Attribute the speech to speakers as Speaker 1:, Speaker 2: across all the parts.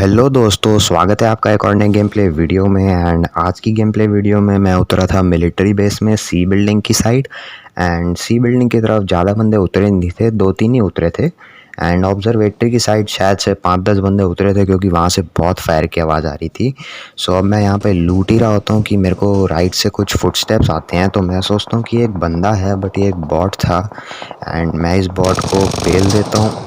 Speaker 1: Hello दोस्तों, स्वागत है आपका एक और नए गेम प्ले वीडियो में। एंड आज की गेम प्ले वीडियो में मैं उतरा था मिलिट्री बेस में सी बिल्डिंग की साइड। एंड सी बिल्डिंग की तरफ ज़्यादा बंदे उतरे नहीं थे, 2-3 ही उतरे थे। एंड ऑब्जर्वेटरी की साइड शायद से 5-10 बंदे उतरे थे, क्योंकि वहाँ से बहुत फायर की आवाज़ आ रही थी। सो अब मैं यहाँ पे लूट ही रहा होता हूँ कि मेरे को राइट से कुछ फुटस्टेप्स आते हैं, तो मैं सोचता हूँ कि ये एक बंदा है, बट ये एक बॉट था। एंड मैं इस बॉट को पेल देता हूँ।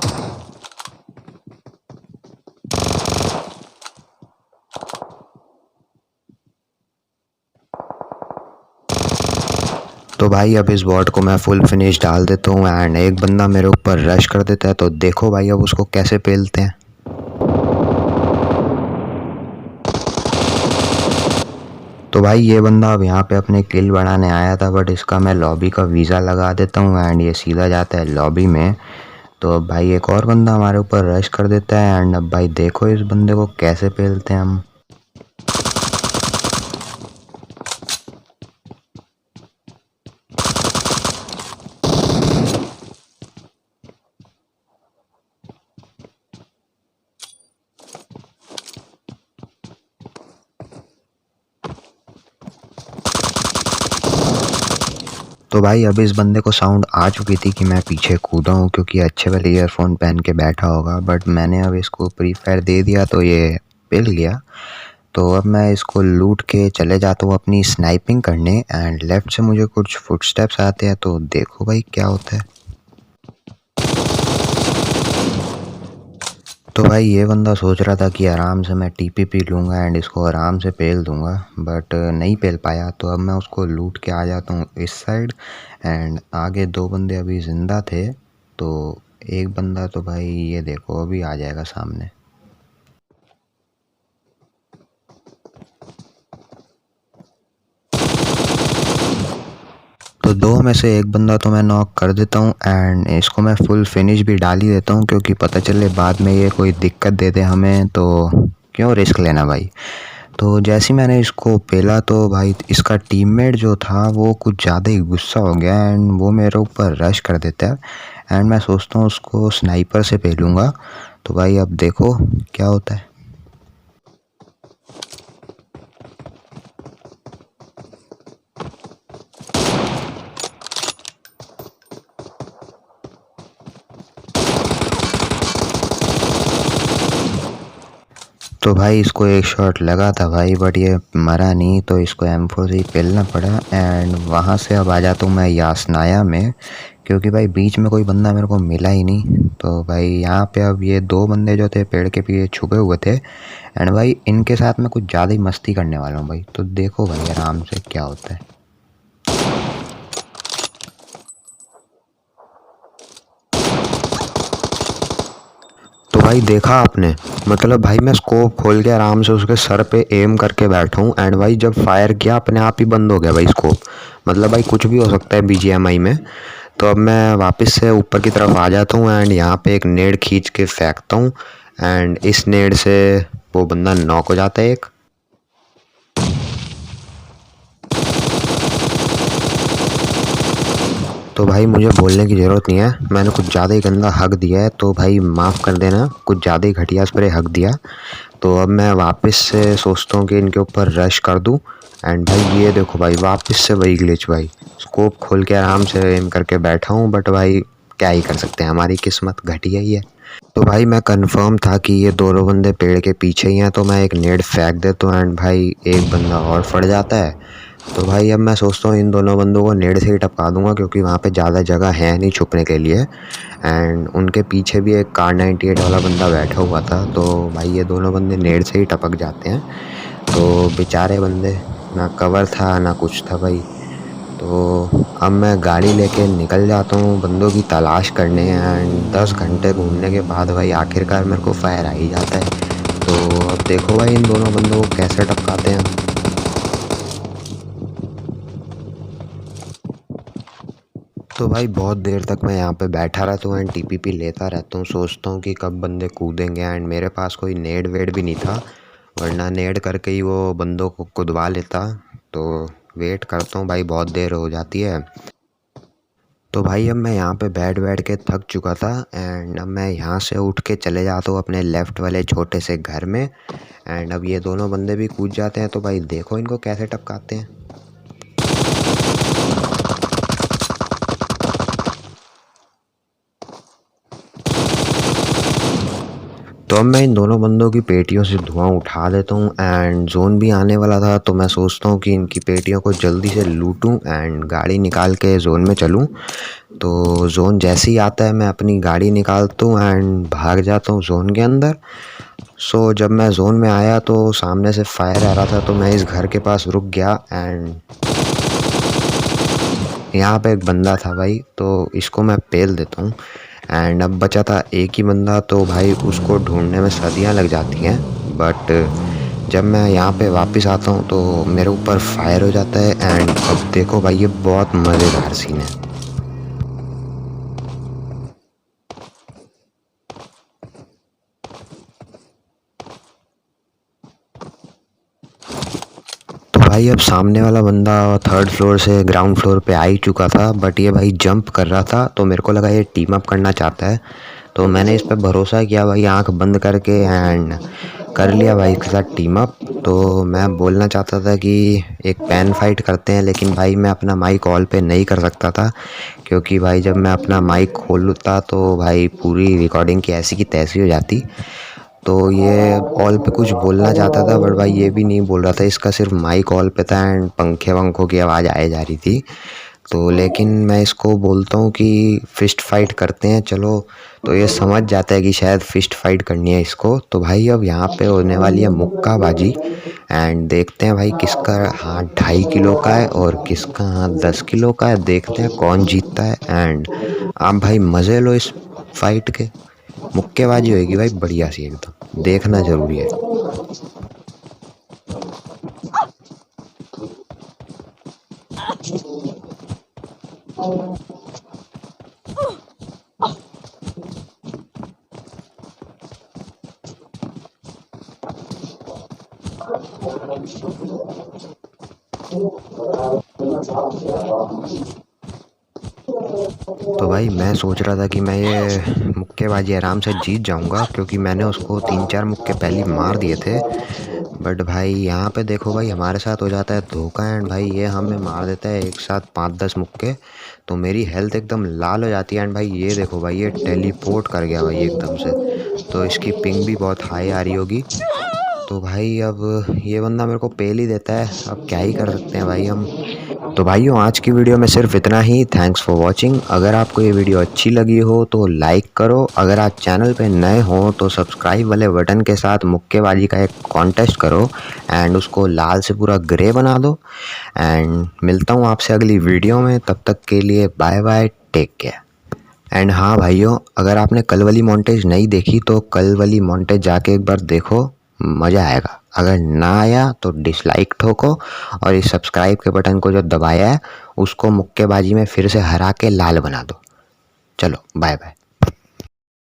Speaker 1: तो भाई अब इस बॉट को मैं फुल फिनिश डाल देता हूँ। एंड एक बंदा मेरे ऊपर रश कर देता है, तो देखो भाई अब उसको कैसे पेलते हैं। तो भाई ये बंदा अब यहाँ पे अपने किल बढ़ाने आया था, बट इसका मैं लॉबी का वीज़ा लगा देता हूँ एंड ये सीधा जाता है लॉबी में। तो अब भाई एक और बंदा हमारे ऊपर रश कर देता है। एंड अब भाई देखो इस बंदे को कैसे पेलते हैं हम। तो भाई अभी इस बंदे को साउंड आ चुकी थी कि मैं पीछे कूदा हूँ, क्योंकि अच्छे वाले ईयरफोन पहन के बैठा होगा। बट मैंने अब इसको प्री फायर दे दिया, तो ये पेल गया। तो अब मैं इसको लूट के चले जाता हूँ अपनी स्नाइपिंग करने। एंड लेफ्ट से मुझे कुछ फुटस्टेप्स आते हैं, तो देखो भाई क्या होता है। तो भाई ये बंदा सोच रहा था कि आराम से मैं टीपीपी लूँगा एंड इसको आराम से पेल दूँगा, बट नहीं पेल पाया। तो अब मैं उसको लूट के आ जाता हूँ इस साइड। एंड आगे 2 बंदे अभी ज़िंदा थे, तो एक बंदा तो भाई ये देखो अभी आ जाएगा सामने। तो 2 में से एक बंदा तो मैं नॉक कर देता हूँ। एंड इसको मैं फुल फिनिश भी डाल ही देता हूँ, क्योंकि पता चले बाद में ये कोई दिक्कत दे दे हमें, तो क्यों रिस्क लेना भाई। तो जैसे ही मैंने इसको पेला, तो भाई इसका टीममेट जो था वो कुछ ज़्यादा ही गुस्सा हो गया एंड वो मेरे ऊपर रश कर देता है। एंड मैं सोचता हूँ उसको स्नाइपर से पेलूँगा। तो भाई अब देखो क्या होता है। तो भाई इसको एक शॉट लगा था भाई, बट ये मरा नहीं, तो इसको M4 से ही पेलना पड़ा। एंड वहाँ से अब आ जाता हूँ मैं यासनाया में, क्योंकि भाई बीच में कोई बंदा मेरे को मिला ही नहीं। तो भाई यहाँ पे अब ये 2 बंदे जो थे पेड़ के पीछे छुपे हुए थे। एंड भाई इनके साथ मैं कुछ ज़्यादा ही मस्ती करने वाला हूँ भाई, तो देखो भाई आराम से क्या होता है। तो भाई देखा आपने, मतलब भाई मैं स्कोप खोल के आराम से उसके सर पे एम करके बैठा हूँ। एंड भाई जब फायर किया अपने आप ही बंद हो गया भाई स्कोप। मतलब भाई कुछ भी हो सकता है BGMI में। तो अब मैं वापस से ऊपर की तरफ आ जाता हूँ एंड यहाँ पे एक नेड खींच के फेंकता हूँ। एंड इस नेड से वो बंदा नॉक हो जाता है एक। तो भाई मुझे बोलने की ज़रूरत नहीं है, मैंने कुछ ज़्यादा ही गंदा हक दिया है, तो भाई माफ़ कर देना, कुछ ज़्यादा ही घटिया स्प्रे हक दिया। तो अब मैं वापस से सोचता हूँ कि इनके ऊपर रश कर दूँ। एंड भाई ये देखो भाई वापस से वही ग्लिच भाई, स्कोप खोल के आराम से एम करके बैठा हूँ, बट भाई क्या ही कर सकते हैं, हमारी किस्मत घटिया ही है। तो भाई मैं कंफर्म था कि ये दोनों बंदे पेड़ के पीछे ही हैं, तो मैं एक नेड फेंक देता हूँ एंड भाई एक बंदा और फट जाता है। तो भाई अब मैं सोचता हूँ इन दोनों बंदों को नेड से ही टपका दूंगा, क्योंकि वहाँ पे ज़्यादा जगह है नहीं छुपने के लिए। एंड उनके पीछे भी एक कार 98 वाला बंदा बैठा हुआ था, तो भाई ये दोनों बंदे नेड से ही टपक जाते हैं। तो बेचारे बंदे, ना कवर था ना कुछ था भाई। तो अब मैं गाड़ी लेके निकल जाता हूँ बंदों की तलाश करने। एंड 10 घंटे घूमने के बाद भाई आखिरकार मेरे को फायर आ ही जाता है। तो अब देखो भाई इन दोनों बंदों को कैसे टपकाते हैं हम। तो भाई बहुत देर तक मैं यहाँ पे बैठा रहता हूँ एंड TPP लेता रहता हूँ, सोचता हूँ कि कब बंदे कूदेंगे। एंड मेरे पास कोई नेड वेड भी नहीं था, वरना नेड करके ही वो बंदों को कुदवा लेता। तो वेट करता हूँ भाई, बहुत देर हो जाती है। तो भाई अब मैं यहाँ पे बैठ बैठ के थक चुका था एंड अब मैं यहाँ से उठ के चले जाता हूँ अपने लेफ़्ट वाले छोटे से घर में। एंड अब ये दोनों बंदे भी कूद जाते हैं, तो भाई देखो इनको कैसे टपकाते हैं। तो अब मैं इन दोनों बंदों की पेटियों से धुआं उठा देता हूँ एंड जोन भी आने वाला था, तो मैं सोचता हूँ कि इनकी पेटियों को जल्दी से लूटूँ एंड गाड़ी निकाल के जोन में चलूँ। तो जोन जैसे ही आता है मैं अपनी गाड़ी निकालता हूँ एंड भाग जाता हूँ जोन के अंदर। सो जब मैं जोन में आया तो सामने से फायर आ रहा था, तो मैं इस घर के पास रुक गया एंड यहाँ पे एक बंदा था भाई, तो इसको मैं पेल देता हूँ। एंड अब बचा था एक ही बंदा, तो भाई उसको ढूंढने में सदियाँ लग जाती हैं। बट जब मैं यहाँ पे वापस आता हूँ तो मेरे ऊपर फायर हो जाता है एंड अब देखो भाई ये बहुत मज़ेदार सीन है। तो भाई अब सामने वाला बंदा थर्ड फ्लोर से ग्राउंड फ्लोर पे आ ही चुका था, बट ये भाई जंप कर रहा था, तो मेरे को लगा ये टीम अप करना चाहता है। तो मैंने इस पर भरोसा किया भाई, आंख बंद करके एंड कर लिया भाई इसके साथ टीम अप। तो मैं बोलना चाहता था कि एक पैन फाइट करते हैं, लेकिन भाई मैं अपना माइक ऑल पे नहीं कर सकता था, क्योंकि भाई जब मैं अपना माइक खोलता तो भाई पूरी रिकॉर्डिंग की ऐसी की तैसी हो जाती। तो ये ऑल पे कुछ बोलना चाहता था, बट भाई ये भी नहीं बोल रहा था, इसका सिर्फ माइक ऑल पे था एंड पंखे वंखों की आवाज़ आए जा रही थी। तो लेकिन मैं इसको बोलता हूँ कि फ़िस्ट फाइट करते हैं चलो, तो ये समझ जाता है कि शायद फ़िस्ट फाइट करनी है इसको। तो भाई अब यहाँ पे होने वाली है मुक्काबाजी एंड देखते हैं भाई किसका हाथ 2.5 किलो का है और किसका हाथ 10 किलो का है। देखते हैं कौन जीतता है एंड आप भाई मज़े लो इस फाइट के। मुक्केबाजी होगी भाई बढ़िया सी एकदम, देखना ज़रूरी है। तो भाई मैं सोच रहा था कि मैं ये मुक्केबाजी आराम से जीत जाऊंगा, क्योंकि मैंने उसको 3-4 मुक्के पहले मार दिए थे। बट भाई यहाँ पे देखो भाई हमारे साथ हो जाता है धोखा एंड भाई ये हमें मार देता है एक साथ 5-10 मुक्के। तो मेरी हेल्थ एकदम लाल हो जाती है एंड भाई ये देखो भाई ये टेलीपोर्ट कर गया भाई एकदम से। तो इसकी पिंग भी बहुत हाई आ रही होगी। तो भाई अब ये बंदा मेरे को पेल ही देता है, अब क्या ही कर सकते हैं भाई हम। तो भाइयों आज की वीडियो में सिर्फ इतना ही। Thanks for watching. अगर आपको ये वीडियो अच्छी लगी हो तो लाइक करो, अगर आप चैनल पे नए हो तो सब्सक्राइब वाले बटन के साथ मुक्केबाजी का एक कॉन्टेस्ट करो एंड उसको लाल से पूरा ग्रे बना दो। एंड मिलता हूँ आपसे अगली वीडियो में, तब तक के लिए bye bye, take care. And हाँ भाइयों, अगर आपने कल वाली मॉन्टेज नहीं देखी तो कल वाली मॉन्टेज जाके एक बार देखो, मज़ा आएगा। अगर ना आया तो डिसलाइक ठोको और इस सब्सक्राइब के बटन को जो दबाया है उसको मुक्केबाजी में फिर से हरा के लाल बना दो। चलो बाय बाय।